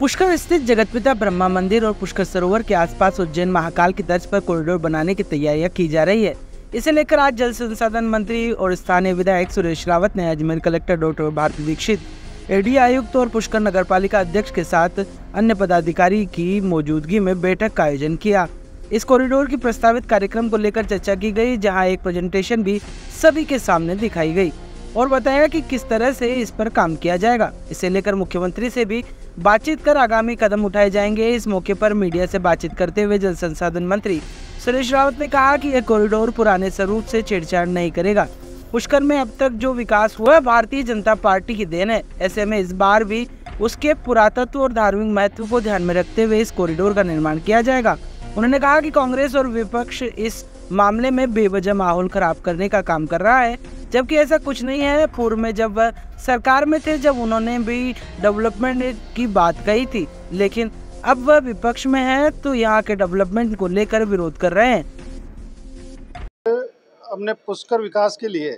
पुष्कर स्थित जगतपिता ब्रह्मा मंदिर और पुष्कर सरोवर के आसपास उज्जैन महाकाल की तर्ज पर कॉरिडोर बनाने की तैयारियां की जा रही है। इसे लेकर आज जल संसाधन मंत्री और स्थानीय विधायक सुरेश रावत ने Ajmer collector doctor Bharti Dixit, AD आयुक्त और पुष्कर नगरपालिका अध्यक्ष के साथ अन्य पदाधिकारी की मौजूदगी में बैठक का आयोजन किया। इस कॉरिडोर की प्रस्तावित कार्यक्रम को लेकर चर्चा की गई, जहां एक प्रेजेंटेशन भी सभी के सामने दिखाई गई और बताया कि किस तरह से इस पर काम किया जाएगा। इसे लेकर मुख्यमंत्री से भी बातचीत कर आगामी कदम उठाए जाएंगे। इस मौके पर मीडिया से बातचीत करते हुए जल संसाधन मंत्री सुरेश रावत ने कहा कि यह कॉरिडोर पुराने स्वरूप से छेड़छाड़ नहीं करेगा। पुष्कर में अब तक जो विकास हुआ है भारतीय जनता पार्टी की देन है। ऐसे में इस बार भी उसके पुरातत्व और धार्मिक महत्व को ध्यान में रखते हुए इस कॉरिडोर का निर्माण किया जाएगा। उन्होंने कहा कि कांग्रेस और विपक्ष इस मामले में बेवजह माहौल खराब करने का काम कर रहा है, जबकि ऐसा कुछ नहीं है। पूर्व में जब वह सरकार में थे, जब उन्होंने भी डेवलपमेंट की बात कही थी, लेकिन अब वह विपक्ष में है तो यहाँ के डेवलपमेंट को लेकर विरोध कर रहे हैं। हमने पुष्कर विकास के लिए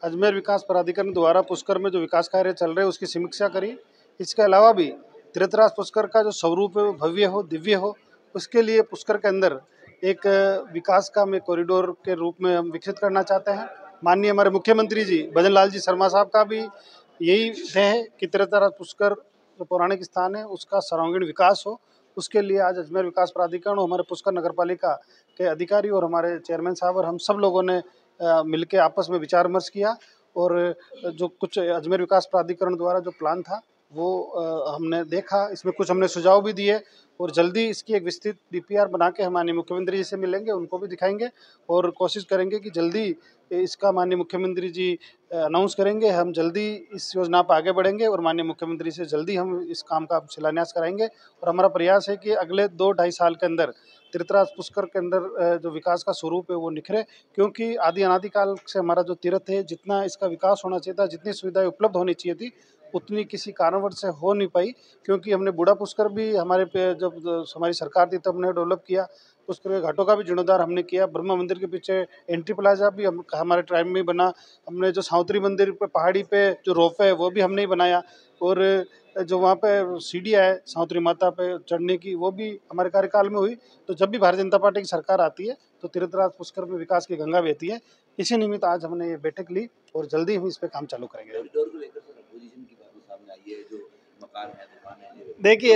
अजमेर विकास प्राधिकरण द्वारा पुष्कर में जो विकास कार्य चल रहे हैं उसकी समीक्षा करी। इसके अलावा भी तीर्थराज पुष्कर का जो स्वरूप है वो भव्य हो, दिव्य हो, उसके लिए पुष्कर के अंदर एक विकास का में कॉरिडोर के रूप में हम विकसित करना चाहते हैं। माननीय हमारे मुख्यमंत्री जी भजन लाल जी शर्मा साहब का भी यही है कि तीर्थराज पुष्कर जो पौराणिक स्थान है उसका सर्वांगीण विकास हो। उसके लिए आज अजमेर विकास प्राधिकरण और हमारे पुष्कर नगर पालिका के अधिकारी और हमारे चेयरमैन साहब और हम सब लोगों ने मिलकर आपस में विचार विमर्श किया और जो कुछ अजमेर विकास प्राधिकरण द्वारा जो प्लान था वो हमने देखा। इसमें कुछ हमने सुझाव भी दिए और जल्दी इसकी एक विस्तृत डीपीआर बना के हम माननीय मुख्यमंत्री जी से मिलेंगे, उनको भी दिखाएंगे और कोशिश करेंगे कि जल्दी इसका माननीय मुख्यमंत्री जी अनाउंस करेंगे। हम जल्दी इस योजना पर आगे बढ़ेंगे और माननीय मुख्यमंत्री से जल्दी हम इस काम का शिलान्यास कराएंगे और हमारा प्रयास है कि अगले 2-2.5 साल के अंदर तीर्थराज पुष्कर के अंदर जो विकास का स्वरूप है वो निखरे, क्योंकि आदि अनादिकाल से हमारा जो तीर्थ है जितना इसका विकास होना चाहिए था, जितनी सुविधाएं उपलब्ध होनी चाहिए थी, उतनी किसी कारणवश से हो नहीं पाई। क्योंकि हमने बूढ़ा पुष्कर भी हमारे पे जब हमारी सरकार थी तब हमने डेवलप किया, पुष्कर के घाटों का भी जीर्णोद्धार हमने किया, ब्रह्मा मंदिर के पीछे एंट्री प्लाजा भी हमारे टाइम में बना, हमने जो सावंतरी मंदिर पे पहाड़ी पे जो रोप है वो भी हमने ही बनाया और जो वहाँ पे सीढ़ियाँ है सावंतरी माता पे चढ़ने की वो भी हमारे कार्यकाल में हुई। तो जब भी भारतीय जनता पार्टी की सरकार आती है तो तीर्थराज पुष्कर में विकास की गंगा बहती है। इसी निमित्त आज हमने ये बैठक ली और जल्दी हम इस पे काम चालू करेंगे। देखिए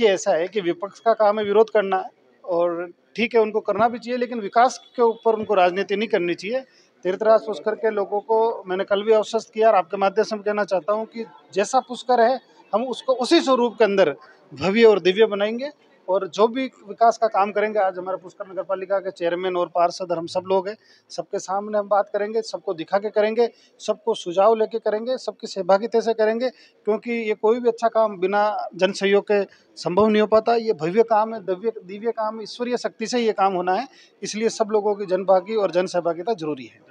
ऐसा है कि विपक्ष का काम है विरोध करना और ठीक है उनको करना भी चाहिए, लेकिन विकास के ऊपर उनको राजनीति नहीं करनी चाहिए। तीर्थराज पुष्कर के लोगों को मैंने कल भी आश्वस्त किया और आपके माध्यम से कहना चाहता हूं कि जैसा पुष्कर है हम उसको उसी स्वरूप के अंदर भव्य और दिव्य बनाएंगे और जो भी विकास का काम करेंगे, आज हमारे पुष्कर नगर पालिका के चेयरमैन और पार्षद हम सब लोग हैं, सबके सामने हम बात करेंगे, सबको दिखा के करेंगे, सबको सुझाव लेके करेंगे, सबकी सहभागिता से करेंगे, क्योंकि ये कोई भी अच्छा काम बिना जन सहयोग के संभव नहीं हो पाता। ये भव्य काम है, दिव्य काम, ईश्वरीय शक्ति से ये काम होना है, इसलिए सब लोगों की जनभागी और जन सहभागिता जरूरी है।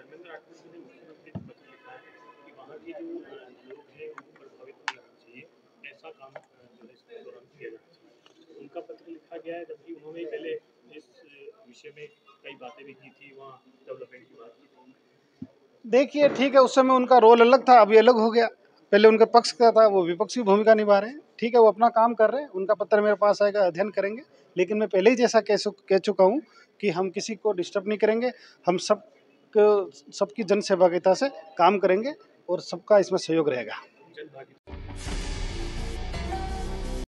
उनका पत्र लिखा गया है, जबकि उन्होंने पहले इस विषय में कई बातें भी की थी, वहाँ डेवलपमेंट की बात की थी। देखिए ठीक है, उस समय उनका रोल अलग था, अभी अलग हो गया। पहले उनके पक्ष का था, वो विपक्षी भूमिका निभा रहे हैं। ठीक है, वो अपना काम कर रहे हैं, उनका पत्र मेरे पास आएगा, अध्ययन करेंगे। लेकिन मैं पहले ही जैसा कह चुका हूँ कि हम किसी को डिस्टर्ब नहीं करेंगे, हम सबकी जन सहभागिता से काम करेंगे और सबका इसमें सहयोग रहेगा।